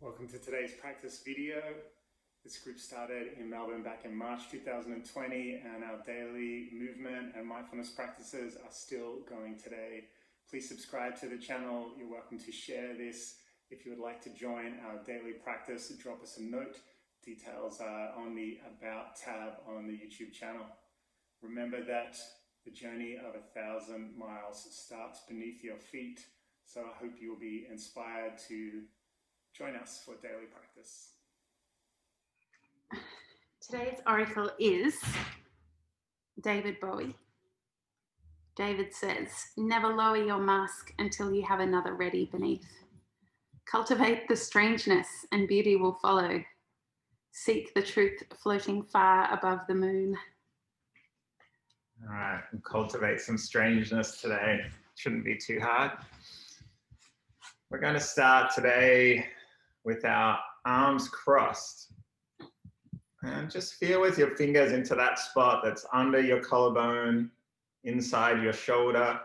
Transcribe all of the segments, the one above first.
Welcome to today's practice video. This group started in Melbourne back in March 2020, and our daily movement and mindfulness practices are still going today. Please subscribe to the channel. You're welcome to share this. If you would like to join our daily practice, drop us a note. Details are on the About tab on the YouTube channel. Remember that the journey of 1,000 miles starts beneath your feet, so I hope you will be inspired to join us for daily practice. Today's oracle is David Bowie. David says, "Never lower your mask until you have another ready beneath. Cultivate the strangeness and beauty will follow. Seek the truth floating far above the moon." All right, and cultivate some strangeness today. Shouldn't be too hard. We're going to start today with our arms crossed. And just feel with your fingers into that spot that's under your collarbone, inside your shoulder.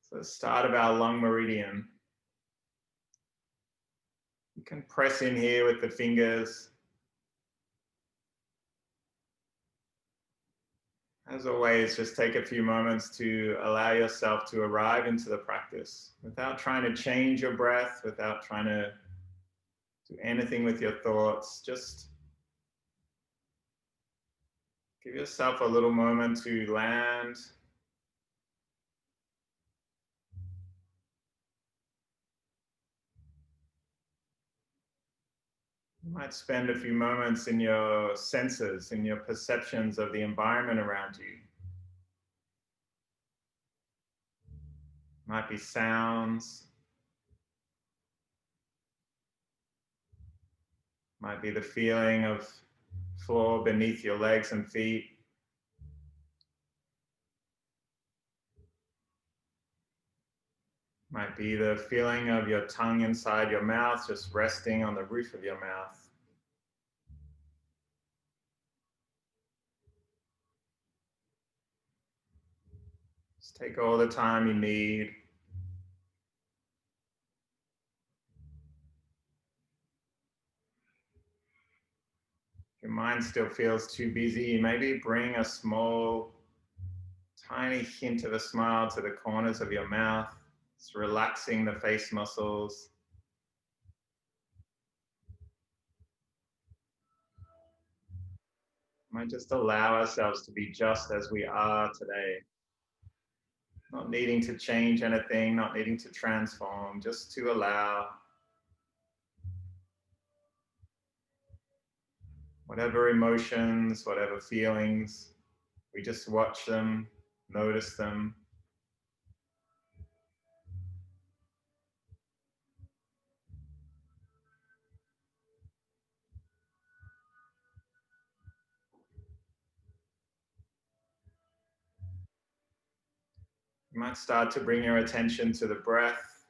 So the start of our long meridian. You can press in here with the fingers. As always, just take a few moments to allow yourself to arrive into the practice without trying to change your breath, without trying to do anything with your thoughts. Just give yourself a little moment to land. You might spend a few moments in your senses, in your perceptions of the environment around you. Might be sounds. Might be the feeling of floor beneath your legs and feet. Might be the feeling of your tongue inside your mouth, just resting on the roof of your mouth. Just take all the time you need. If your mind still feels too busy, maybe bring a small, tiny hint of a smile to the corners of your mouth. It's relaxing the face muscles. Might just allow ourselves to be just as we are today. Not needing to change anything, not needing to transform, just to allow whatever emotions, whatever feelings, we just watch them, notice them. You might start to bring your attention to the breath.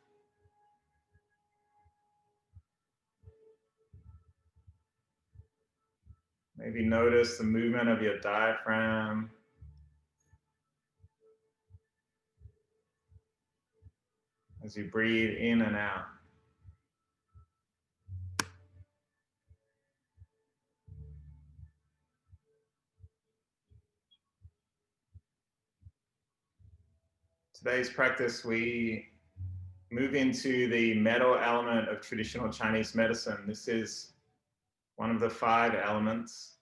Maybe notice the movement of your diaphragm. As you breathe in and out. Today's practice, we move into the metal element of traditional Chinese medicine. This is one of the 5 elements.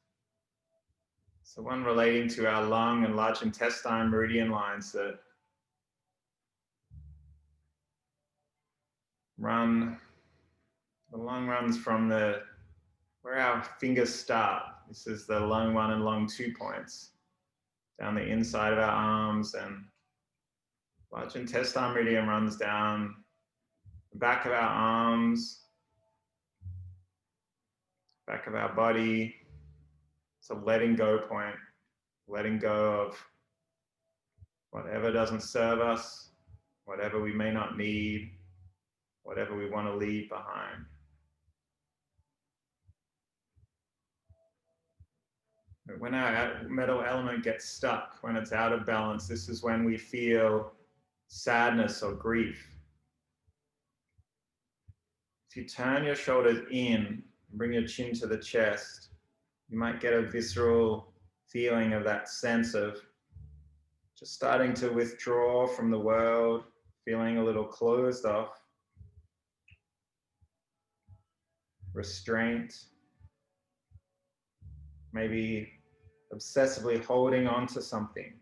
So one relating to our lung and large intestine meridian lines that run, the lung runs from where our fingers start. This is the lung 1 and lung 2 points, down the inside of our arms, and large intestine meridian runs down the back of our arms, back of our body. It's a letting go point, letting go of whatever doesn't serve us, whatever we may not need, whatever we want to leave behind. When our metal element gets stuck, when it's out of balance, this is when we feel sadness or grief. If you turn your shoulders in, bring your chin to the chest, you might get a visceral feeling of that sense of just starting to withdraw from the world, feeling a little closed off, restraint, maybe obsessively holding on to something.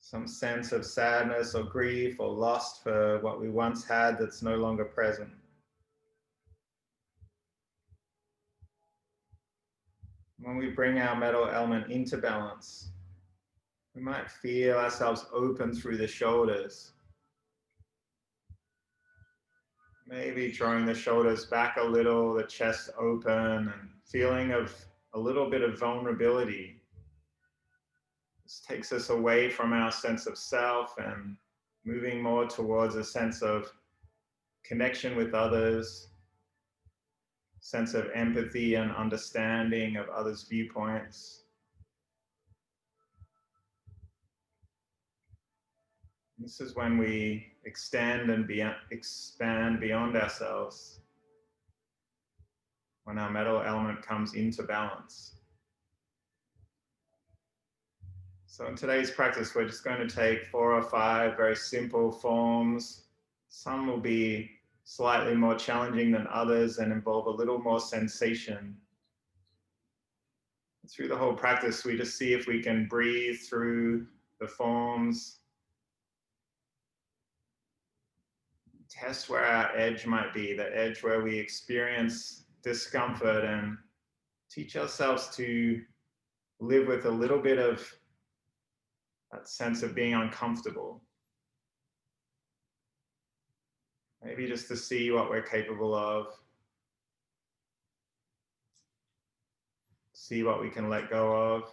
Some sense of sadness or grief or lust for what we once had that's no longer present. When we bring our metal element into balance, we might feel ourselves open through the shoulders. Maybe drawing the shoulders back a little, the chest open, and feeling of a little bit of vulnerability. This takes us away from our sense of self and moving more towards a sense of connection with others, sense of empathy and understanding of others' viewpoints. This is when we extend and expand beyond ourselves, when our metal element comes into balance. So in today's practice, we're just going to take 4 or 5 very simple forms. Some will be slightly more challenging than others and involve a little more sensation. Through the whole practice, we just see if we can breathe through the forms, test where our edge might be, the edge where we experience discomfort, and teach ourselves to live with a little bit of that sense of being uncomfortable. Maybe just to see what we're capable of, see what we can let go of,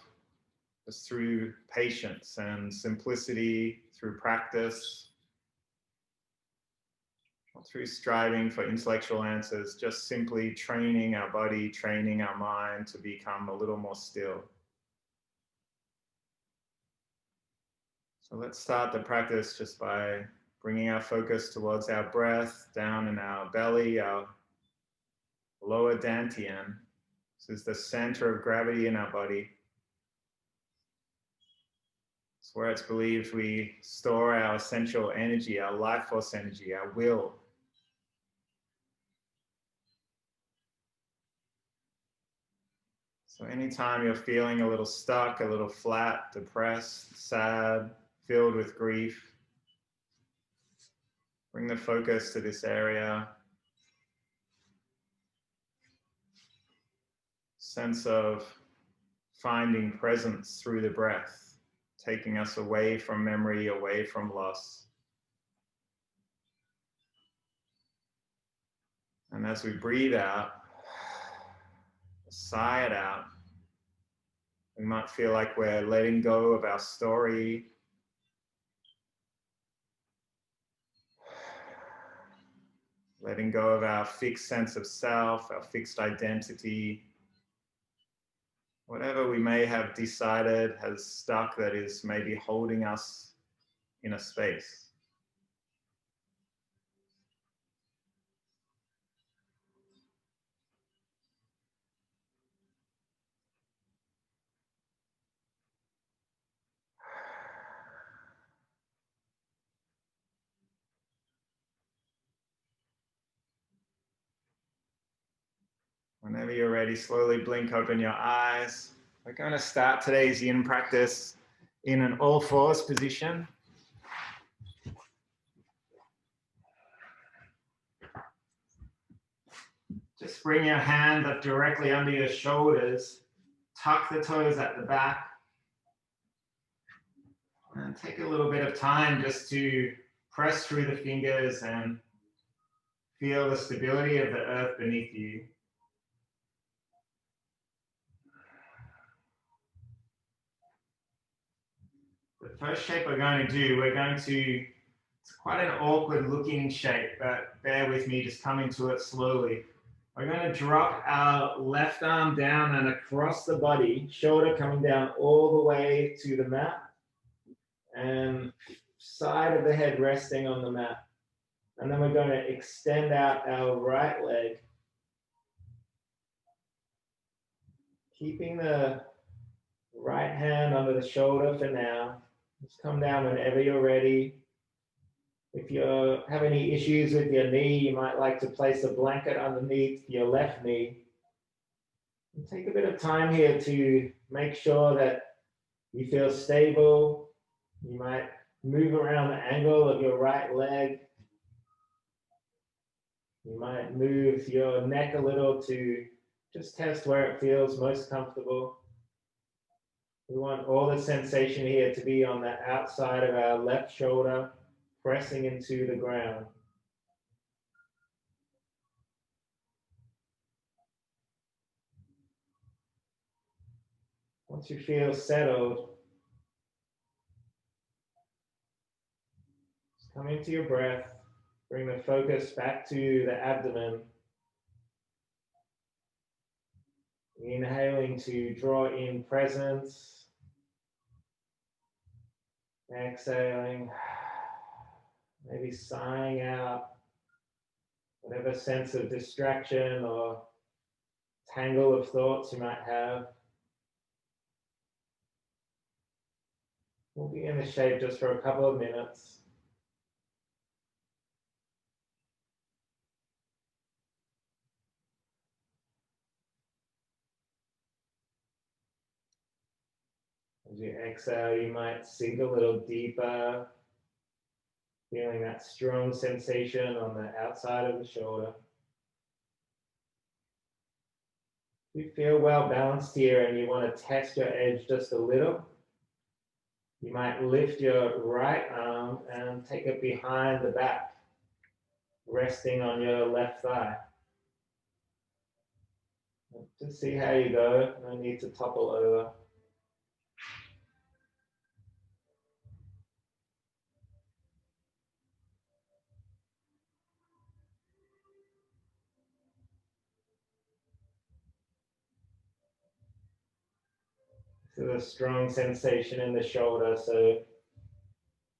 just through patience and simplicity, through practice, not through striving for intellectual answers, just simply training our body, training our mind to become a little more still. So let's start the practice just by bringing our focus towards our breath, down in our belly, our lower dantian. This is the center of gravity in our body. It's where it's believed we store our essential energy, our life force energy, our will. So anytime you're feeling a little stuck, a little flat, depressed, sad, filled with grief, bring the focus to this area. Sense of finding presence through the breath, taking us away from memory, away from loss. And as we breathe out, sigh it out, we might feel like we're letting go of our story, letting go of our fixed sense of self, our fixed identity. Whatever we may have decided has stuck that is maybe holding us in a space. Whenever you're ready, slowly blink open your eyes. We're going to start today's yin practice in an all fours position. Just bring your hand up directly under your shoulders. Tuck the toes at the back. And take a little bit of time just to press through the fingers and feel the stability of the earth beneath you. The first shape we're going to do, it's quite an awkward looking shape, but bear with me, just coming to it slowly. We're going to drop our left arm down and across the body, shoulder coming down all the way to the mat, and side of the head resting on the mat. And then we're going to extend out our right leg, keeping the right hand under the shoulder for now. Just come down whenever you're ready. If you have any issues with your knee, you might like to place a blanket underneath your left knee. And take a bit of time here to make sure that you feel stable. You might move around the angle of your right leg. You might move your neck a little to just test where it feels most comfortable. We want all the sensation here to be on the outside of our left shoulder, pressing into the ground. Once you feel settled, just come into your breath, bring the focus back to the abdomen. Inhaling to draw in presence. Exhaling, maybe sighing out whatever sense of distraction or tangle of thoughts you might have. We'll be in this shape just for a couple of minutes. As you exhale, you might sink a little deeper, feeling that strong sensation on the outside of the shoulder. If you feel well balanced here and you want to test your edge just a little, you might lift your right arm and take it behind the back, resting on your left thigh. Just see how you go. No need to topple over. Feel a strong sensation in the shoulder. So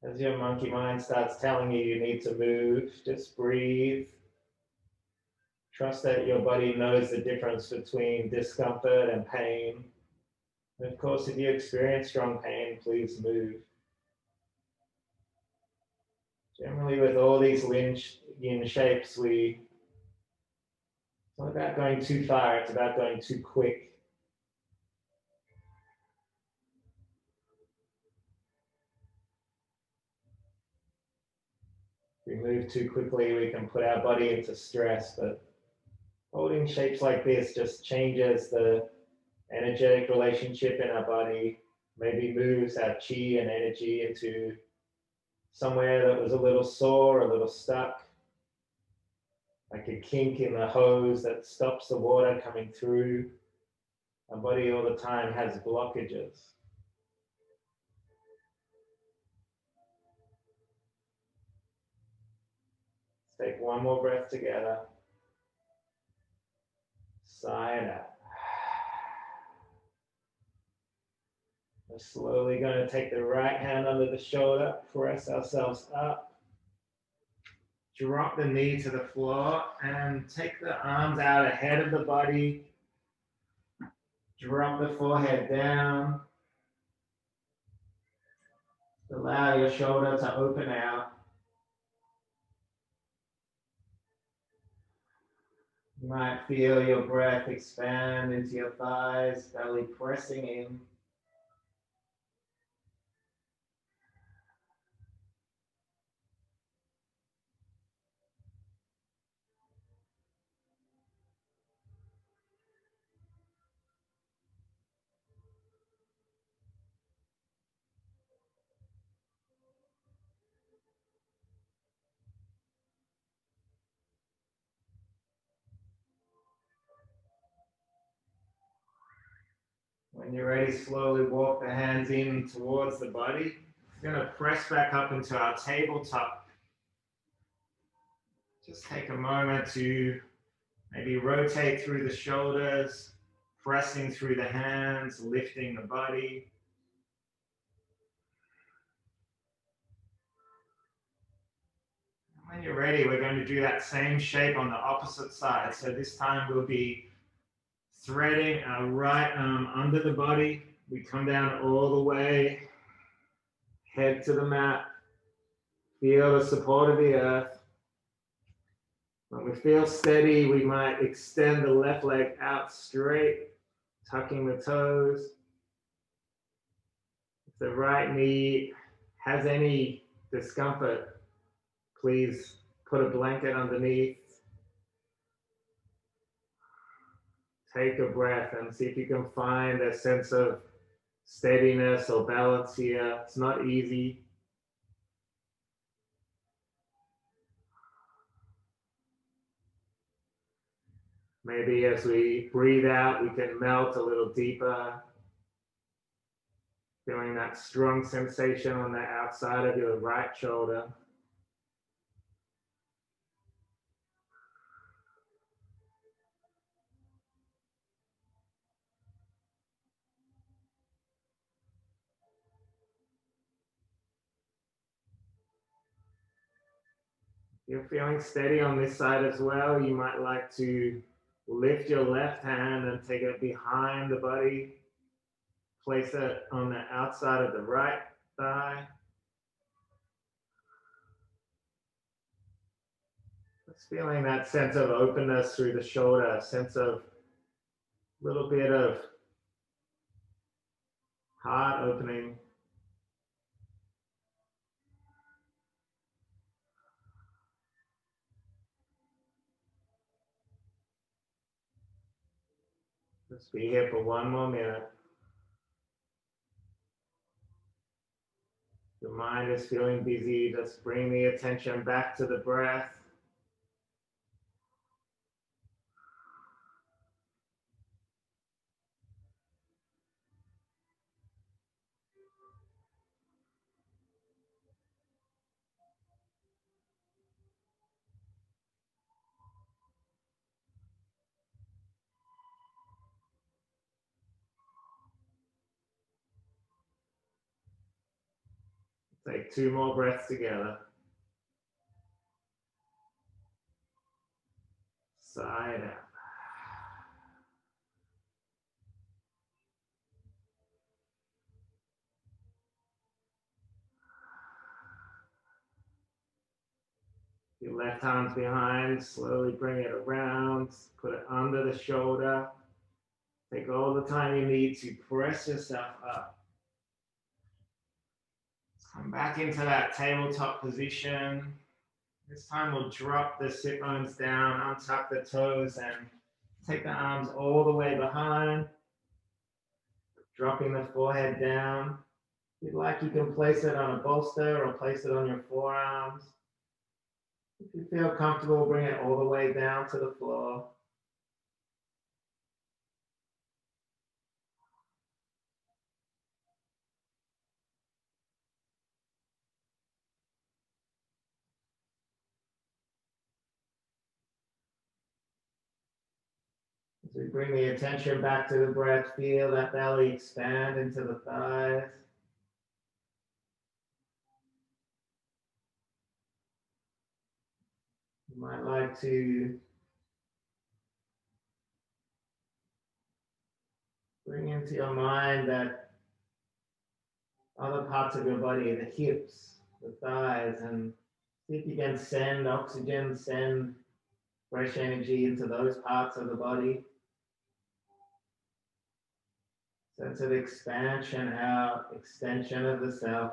as your monkey mind starts telling you you need to move, just breathe. Trust that your body knows the difference between discomfort and pain. And of course, if you experience strong pain, please move. Generally, with all these yin shapes, it's not about going too far, it's about going too quick. If we move too quickly, we can put our body into stress, but holding shapes like this just changes the energetic relationship in our body, maybe moves our chi and energy into somewhere that was a little sore, a little stuck, like a kink in the hose that stops the water coming through. Our body all the time has blockages. Let's take one more breath together. Sigh it out. We're slowly going to take the right hand under the shoulder, press ourselves up, drop the knee to the floor, and take the arms out ahead of the body. Drop the forehead down. Allow your shoulder to open out. You might feel your breath expand into your thighs, belly pressing in. When you're ready, slowly walk the hands in towards the body. We're going to press back up into our tabletop. Just take a moment to maybe rotate through the shoulders, pressing through the hands, lifting the body. When you're get ready, we're going to do that same shape on the opposite side. So this time we'll be threading our right arm under the body. We come down all the way, head to the mat, feel the support of the earth. When we feel steady, we might extend the left leg out straight, tucking the toes. If the right knee has any discomfort, please put a blanket underneath. Take a breath and see if you can find a sense of steadiness or balance here. It's not easy. Maybe as we breathe out, we can melt a little deeper. Feeling that strong sensation on the outside of your right shoulder. If you're feeling steady on this side as well, you might like to lift your left hand and take it behind the body. Place it on the outside of the right thigh. Just feeling that sense of openness through the shoulder, a sense of a little bit of heart opening. Just be here for one more minute. Your mind is feeling busy, just bring the attention back to the breath. Take 2 more breaths together. Sigh out. Your left arm's behind, slowly bring it around, put it under the shoulder. Take all the time you need to press yourself up. Come back into that tabletop position. This time we'll drop the sit bones down, untuck the toes, and take the arms all the way behind. Dropping the forehead down. If you'd like, you can place it on a bolster or place it on your forearms. If you feel comfortable, bring it all the way down to the floor. As we bring the attention back to the breath, feel that belly expand into the thighs. You might like to bring into your mind that other parts of your body, the hips, the thighs, and see if you can send oxygen, send fresh energy into those parts of the body. Sense of expansion out, extension of the self.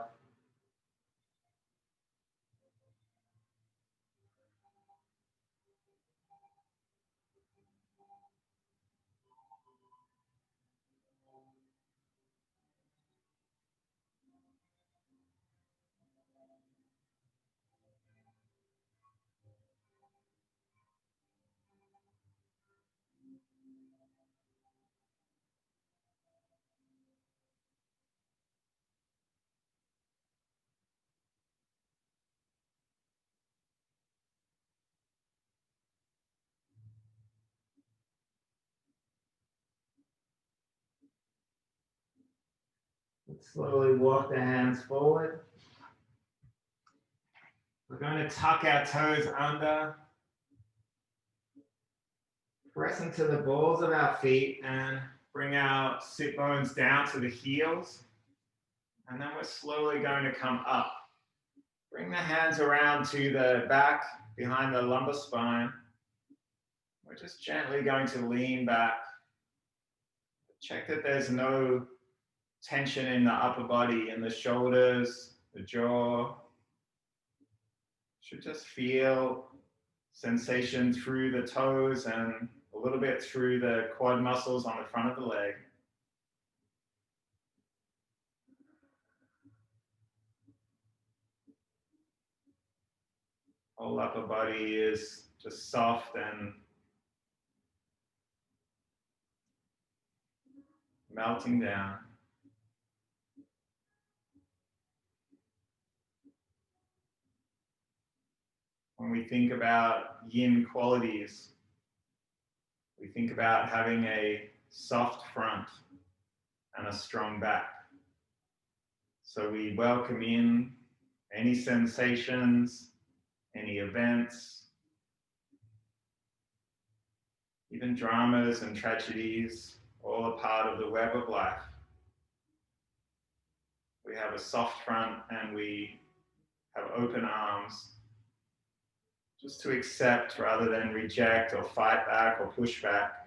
Slowly walk the hands forward. We're going to tuck our toes under, press into the balls of our feet and bring our sit bones down to the heels. And then we're slowly going to come up. Bring the hands around to the back behind the lumbar spine. We're just gently going to lean back. Check that there's no tension in the upper body, in the shoulders, the jaw. Should just feel sensation through the toes and a little bit through the quad muscles on the front of the leg. Whole upper body is just soft and melting down. When we think about yin qualities, we think about having a soft front and a strong back. So we welcome in any sensations, any events, even dramas and tragedies, all a part of the web of life. We have a soft front and we have open arms, just to accept rather than reject or fight back or push back.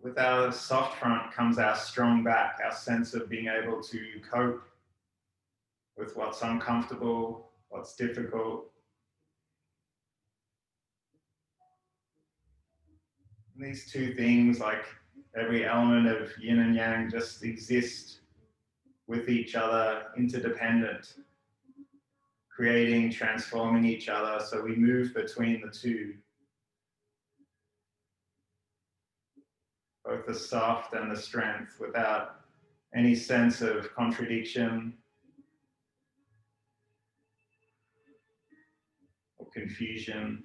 With our soft front comes our strong back, our sense of being able to cope with what's uncomfortable, what's difficult. And these two things, like every element of yin and yang, just exist with each other, interdependent, creating, transforming each other. So we move between the two, both the soft and the strength, without any sense of contradiction or confusion.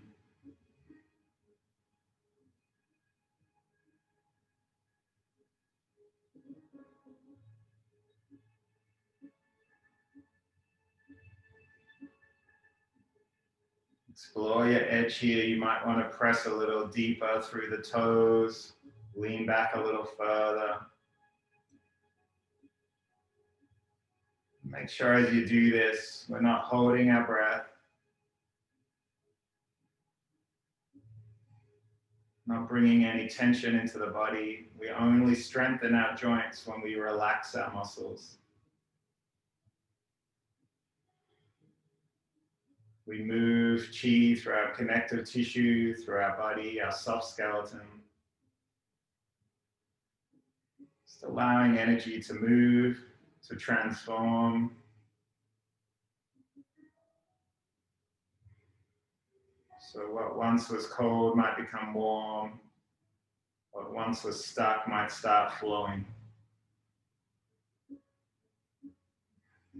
Explore your edge here. You might want to press a little deeper through the toes, lean back a little further. Make sure as you do this, we're not holding our breath, not bringing any tension into the body. We only strengthen our joints when we relax our muscles. We move chi through our connective tissue, through our body, our soft skeleton. Just allowing energy to move, to transform. So what once was cold might become warm. What once was stuck might start flowing.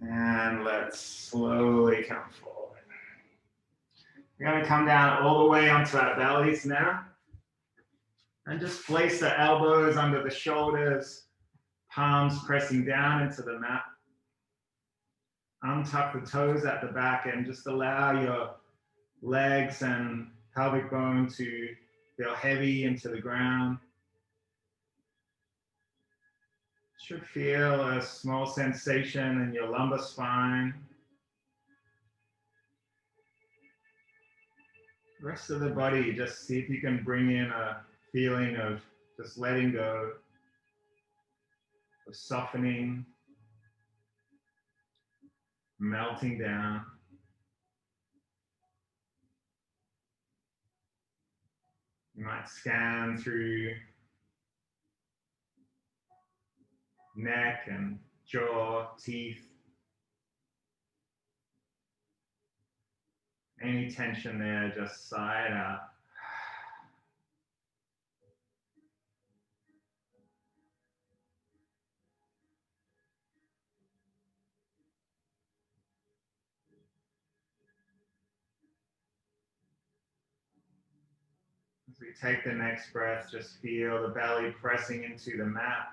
And let's slowly come forward. We're going to come down all the way onto our bellies now. And just place the elbows under the shoulders, palms pressing down into the mat. Untuck the toes at the back and just allow your legs and pelvic bone to feel heavy into the ground. Should feel a small sensation in your lumbar spine. Rest of the body, just see if you can bring in a feeling of just letting go, of softening, melting down. You might scan through neck and jaw, teeth. Any tension there, just sigh it out. As we take the next breath, just feel the belly pressing into the mat.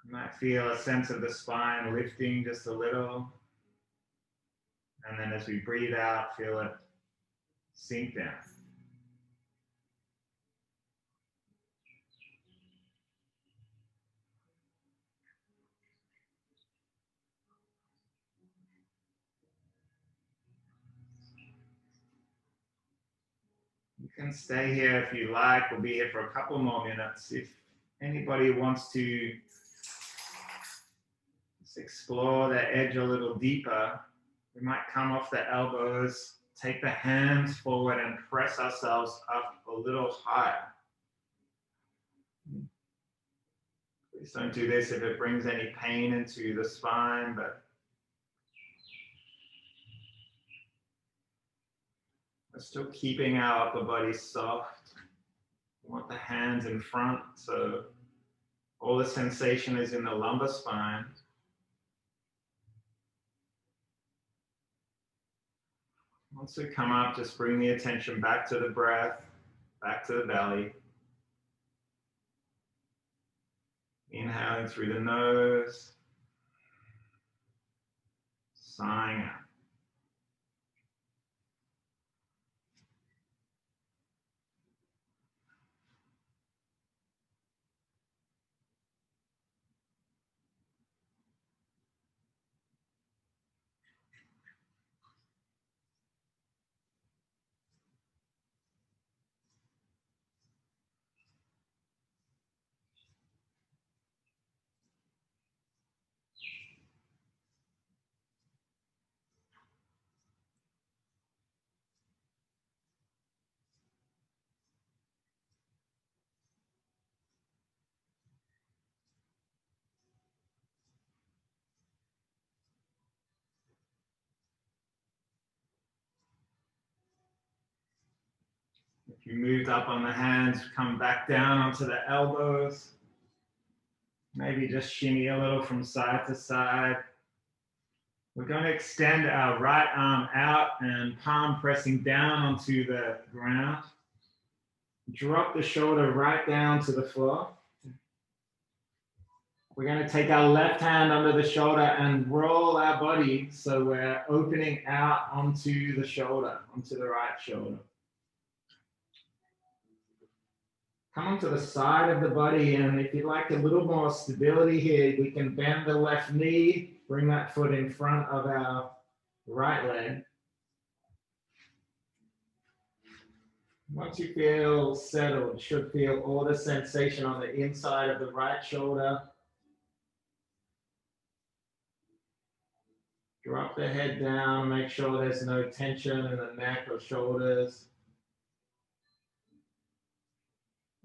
You might feel a sense of the spine lifting just a little. And then as we breathe out, feel it sink down. You can stay here if you like. We'll be here for a couple more minutes. If anybody wants to just explore the edge a little deeper, we might come off the elbows, take the hands forward and press ourselves up a little higher. Please don't do this if it brings any pain into the spine, but we're still keeping our upper body soft. We want the hands in front, so all the sensation is in the lumbar spine. Once we come up, just bring the attention back to the breath, back to the belly. Inhaling through the nose, sighing out. If you moved up on the hands, come back down onto the elbows. Maybe just shimmy a little from side to side. We're going to extend our right arm out and palm pressing down onto the ground. Drop the shoulder right down to the floor. We're going to take our left hand under the shoulder and roll our body so we're opening out onto the shoulder, onto the right shoulder. Come onto the side of the body, and if you'd like a little more stability here, we can bend the left knee, bring that foot in front of our right leg. Once you feel settled, you should feel all the sensation on the inside of the right shoulder. Drop the head down, make sure there's no tension in the neck or shoulders.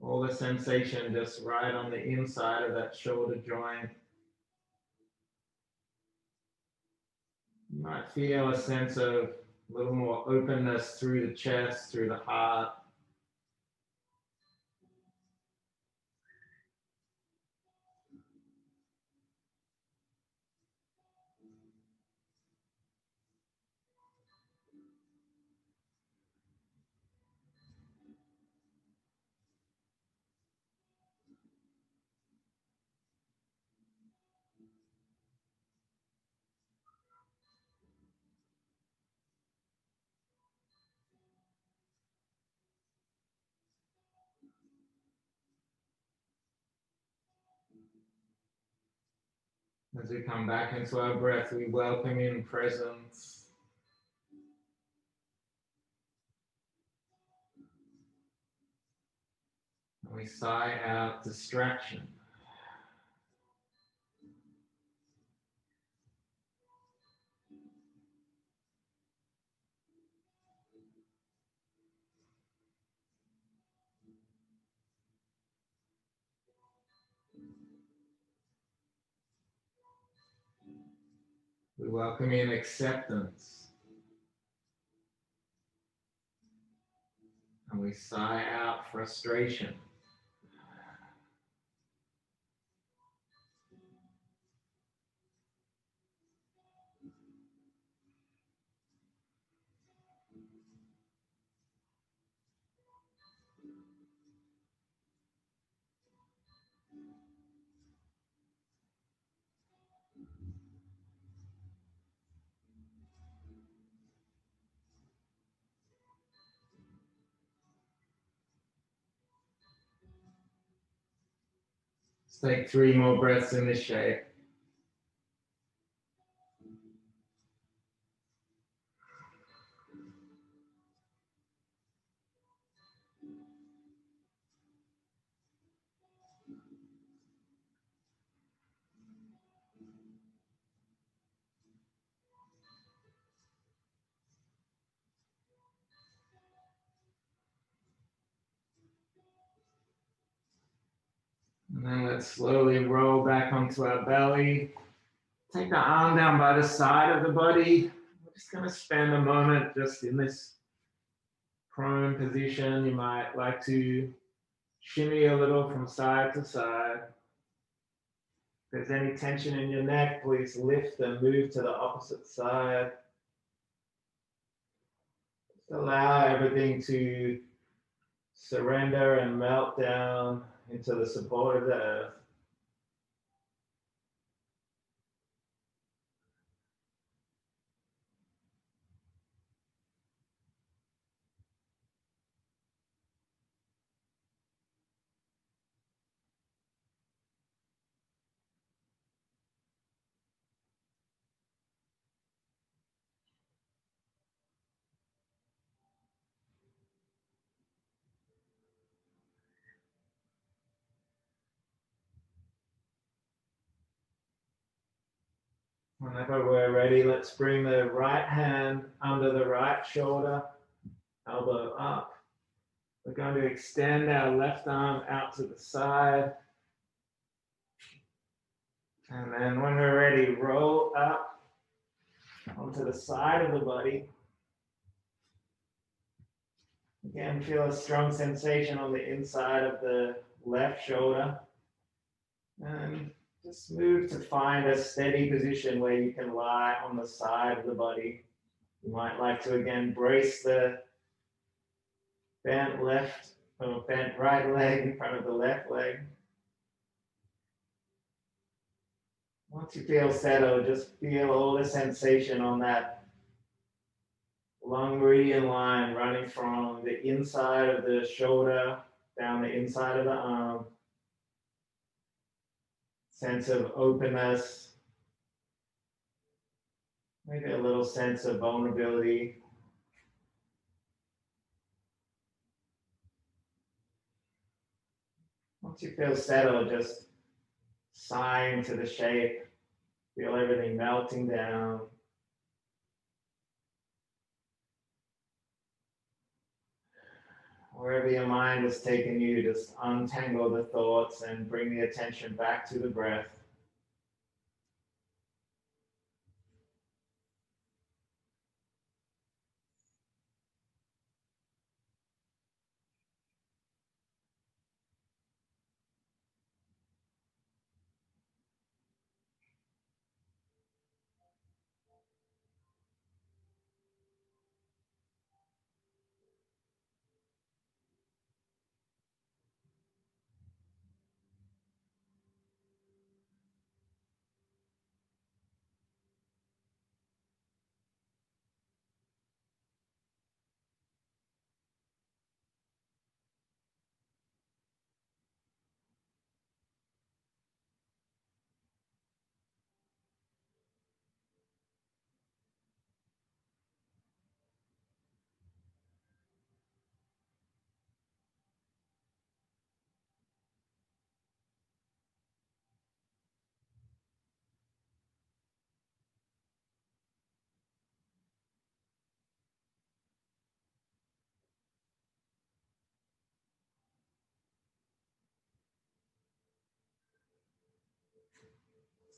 All the sensation just right on the inside of that shoulder joint. You might feel a sense of a little more openness through the chest, through the heart. As we come back into our breath, we welcome in presence. And we sigh out distraction. We welcome in acceptance. And we sigh out frustration. Take 3 more breaths in this shape. And then let's slowly roll back onto our belly. Take the arm down by the side of the body. We're just going to spend a moment just in this prone position. You might like to shimmy a little from side to side. If there's any tension in your neck, please lift and move to the opposite side. Just allow everything to surrender and melt down into the support of the earth. Whenever we're ready, let's bring the right hand under the right shoulder, elbow up. We're going to extend our left arm out to the side. And then when we're ready, roll up onto the side of the body. Again, feel a strong sensation on the inside of the left shoulder. And just move to find a steady position where you can lie on the side of the body. You might like to again brace the bent left or bent right leg in front of the left leg. Once you feel settled, just feel all the sensation on that long meridian line running from the inside of the shoulder down the inside of the arm. Sense of openness, maybe a little sense of vulnerability. Once you feel settled, just sigh into the shape. Feel everything melting down. Wherever your mind has taken you, just untangle the thoughts and bring the attention back to the breath.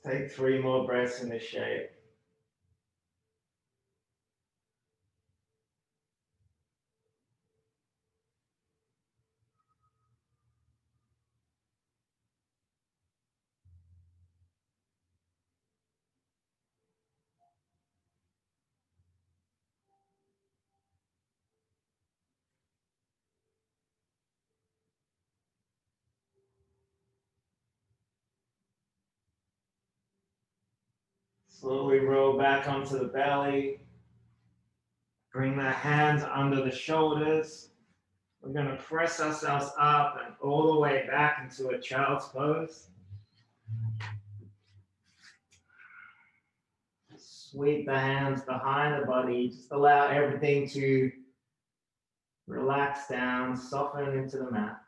Take 3 more breaths in this shape. Slowly roll back onto the belly. Bring the hands under the shoulders. We're going to press ourselves up and all the way back into a child's pose. Sweep the hands behind the body. Just allow everything to relax down, soften into the mat.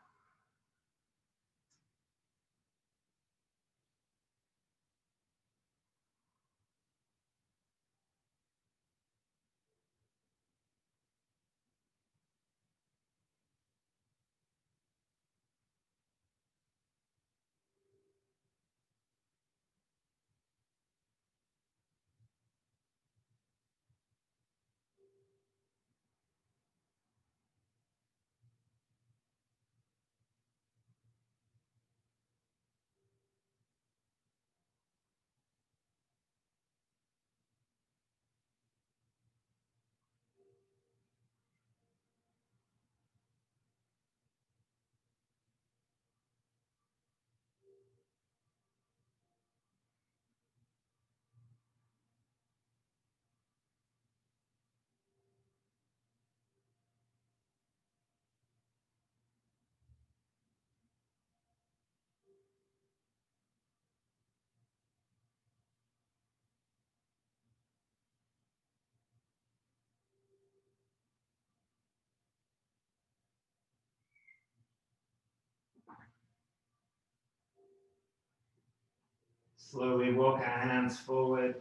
Slowly walk our hands forward.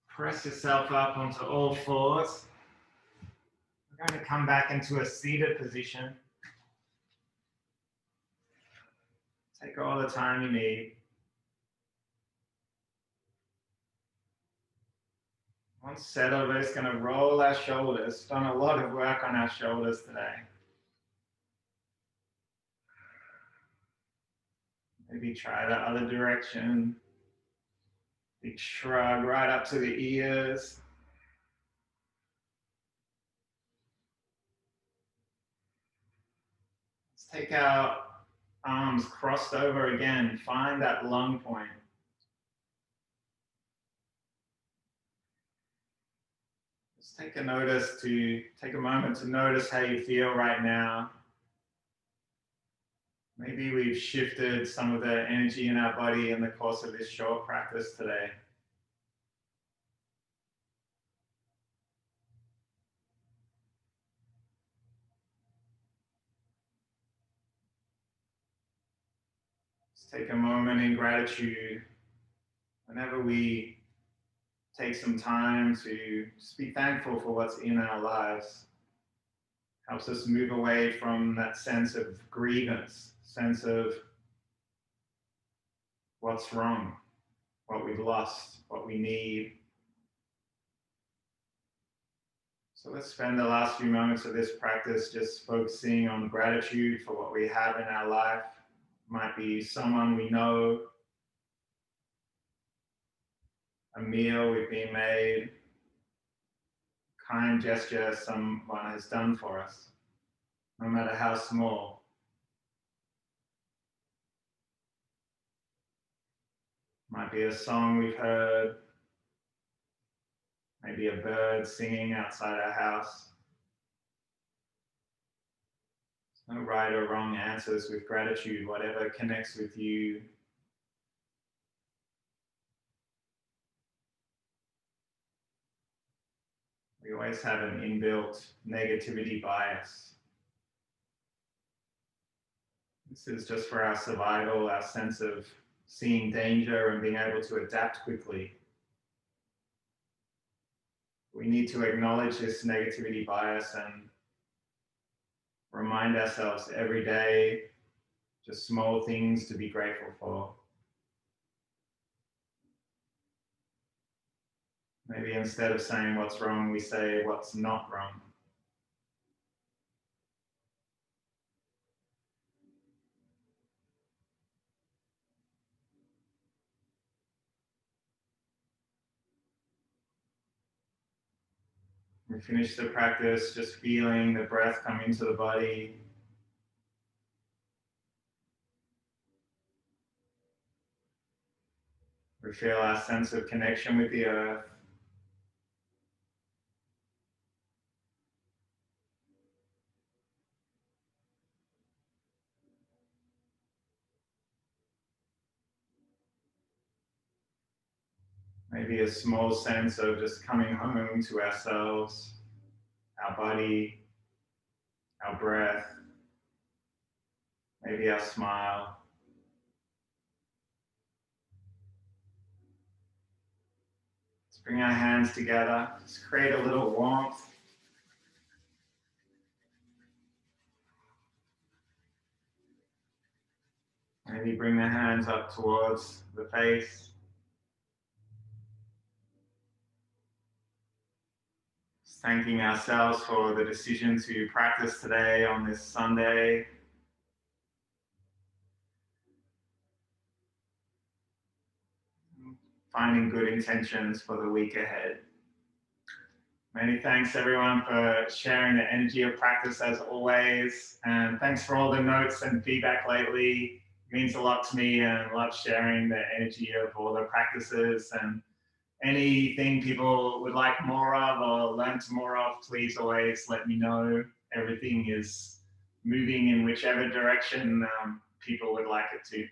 Press yourself up onto all fours. We're going to come back into a seated position. Take all the time you need. Once settled, we're just going to roll our shoulders. Done a lot of work on our shoulders today. Maybe try the other direction. Big shrug right up to the ears. Let's take our arms crossed over again. Find that lung point. Just take a moment to notice how you feel right now. Maybe we've shifted some of the energy in our body in the course of this short practice today. Just take a moment in gratitude whenever we take some time to just be thankful for what's in our lives. Helps us move away from that sense of grievance, sense of what's wrong, what we've lost, what we need. So let's spend the last few moments of this practice just focusing on gratitude for what we have in our life. It might be someone we know, a meal we've been made, kind gesture someone has done for us, no matter how small. Might be a song we've heard, maybe a bird singing outside our house. There's no right or wrong answers with gratitude, whatever connects with you. We always have an inbuilt negativity bias. This is just for our survival, our sense of seeing danger and being able to adapt quickly. We need to acknowledge this negativity bias and remind ourselves every day just small things to be grateful for. Maybe instead of saying what's wrong, we say what's not wrong. We finish the practice just feeling the breath come into the body. We feel our sense of connection with the earth. Maybe a small sense of just coming home to ourselves, our body, our breath, maybe our smile. Let's bring our hands together, just create a little warmth. Maybe bring the hands up towards the face. Just thanking ourselves for the decision to practice today on this Sunday. Finding good intentions for the week ahead. Many thanks everyone for sharing the energy of practice as always. And thanks for all the notes and feedback lately. It means a lot to me, and I love sharing the energy of all the practices. And anything people would like more of or learn more of, please always let me know. Everything is moving in whichever direction people would like it to.